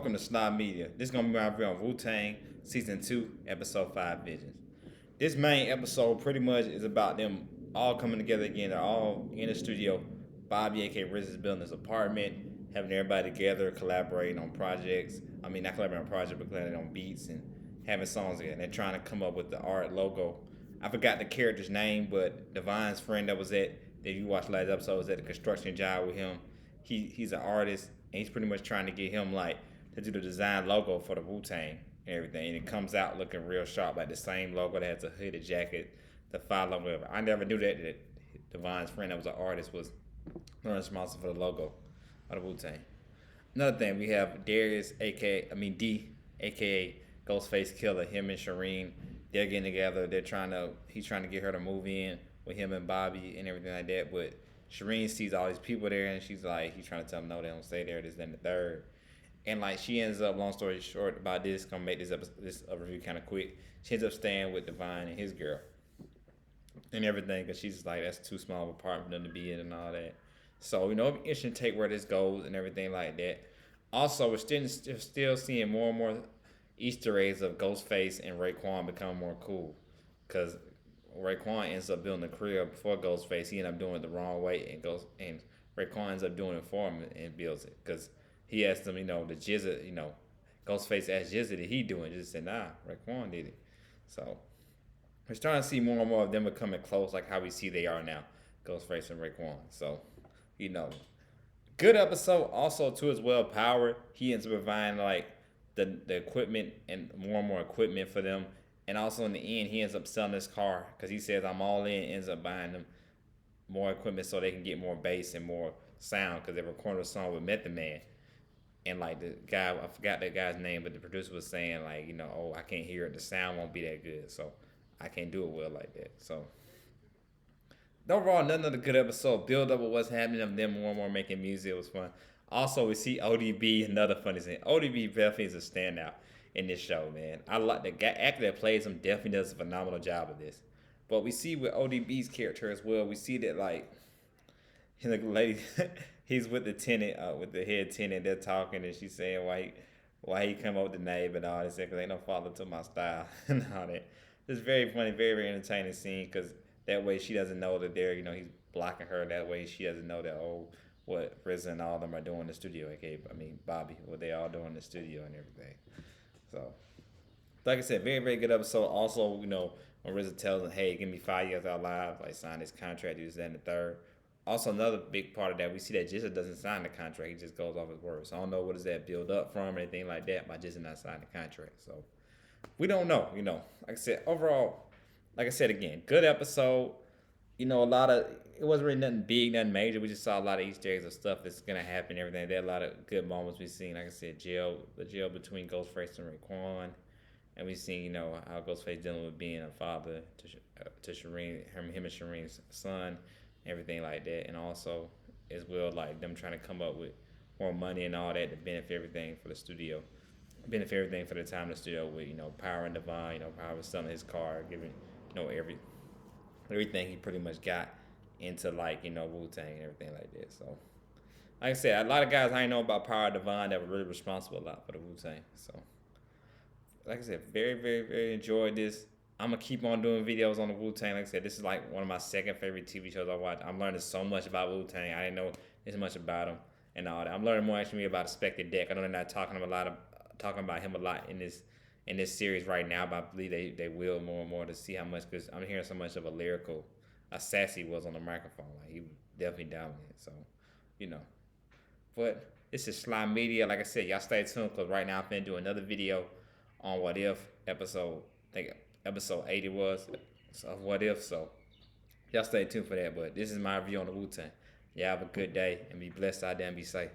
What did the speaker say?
welcome to Snob Media. This is going to be my review on Wu-Tang Season 2, Episode 5, Visions. This main episode pretty much is about them all coming together again. They're all in the studio. Bobby, a.k.a. Riz, is building his apartment, having everybody together, collaborating on projects. I mean, not collaborating on projects, but collaborating on beats and having songs again. They're trying to come up with the art logo. I forgot the character's name, but Divine's friend that you watched last episode was at the construction job with him. He's an artist, and he's pretty much trying to get him to do the design logo for the Wu-Tang and everything. And it comes out looking real sharp, like the same logo that has a hooded jacket, the file logo, whatever. I never knew that Divine's friend that was an artist was responsible for the logo of the Wu-Tang. Another thing, we have Darius, D, aka Ghostface Killer, him and Shireen. They're getting together. He's trying to get her to move in with him and Bobby and everything like that. But Shireen sees all these people there, and he's trying to tell them no, they don't stay there. This, then the third, and she ends up. Long story short about this, gonna make this review kind of quick. She ends up staying with Divine and his girl and everything, because she's that's too small of an apartment for them to be in and all that. So it'll be interesting to take where this goes and everything like that. Also, we're still seeing more and more Easter eggs of Ghostface and Raekwon becoming more cool, because Raekwon ends up building a crib for Ghostface. He ended up doing it the wrong way, and Raekwon ends up doing it for him and builds it, because he asked him, the Jizza, Ghostface asked Jizza, did he do it? Jizza said, nah, Raekwon did it. So we're starting to see more and more of them becoming close, like how we see they are now, Ghostface and Raekwon. So, good episode. Also, too, as well, Power. He ends up providing the equipment and more equipment for them. And also in the end, he ends up selling his car, because he says, I'm all in, ends up buying them more equipment so they can get more bass and more sound, because they recorded a song with Method Man. And the guy, I forgot that guy's name, but the producer was saying oh, I can't hear it. The sound won't be that good, so I can't do it well like that. So overall, another good episode. Build up with what's happening of them more and more making music. It was fun. Also, we see ODB, another funny thing. ODB definitely is a standout in this show, man. I like the actor that plays him, definitely does a phenomenal job of this. But we see with ODB's character as well, we see that the lady, he's with the tenant, with the head tenant. They're talking, and she's saying why he come up with the name and all this, because ain't no father to my style and all that. It's very funny, very, very entertaining scene, because that way she doesn't know that he's blocking her. That way she doesn't know that, what RZA and all of them are doing in the studio. Bobby, what they all doing in the studio and everything. So, like I said, very, very good episode. Also, when RZA tells him, hey, give me 5 years out live, sign this contract, do this, that, and the third. Also, another big part of that, we see that Jizza doesn't sign the contract. He just goes off his word. So, I don't know what does that build up from or anything like that by Jizza not signing the contract. So, we don't know, Like I said, overall, like I said again, good episode. It wasn't really nothing big, nothing major. We just saw a lot of Easter eggs of stuff that's gonna happen, everything. There are a lot of good moments we've seen. Like I said, the jail between Ghostface and Raekwon, and we've seen how Ghostface dealing with being a father to Shireen, him and Shireen's son, everything like that, and also as well them trying to come up with more money and all that to benefit everything for the studio, benefit everything for the time in the studio with Power and Divine. Power was selling his car, giving everything he pretty much got into Wu-Tang and everything like that. So like I said, a lot of guys I know about Power Divine that were really responsible a lot for the Wu-Tang. So like I said, very, very, very enjoyed this. I'm gonna keep on doing videos on the Wu-Tang. Like I said, this is one of my second favorite TV shows I watch. I'm learning so much about Wu-Tang. I didn't know as much about them and all that. I'm learning more actually about Inspector Deck. I know they're not talking about him a lot in this series right now, but I believe they will more and more to see how much, because I'm hearing so much of a sassy was on the microphone. He definitely dominated. So, But this is Slime Media. Like I said, y'all stay tuned, because right now I'm going to do another video on What If episode. I think episode 80 was of What If. So y'all stay tuned for that. But this is my review on the Wu-Tang. Y'all have a good day and be blessed out there and be safe.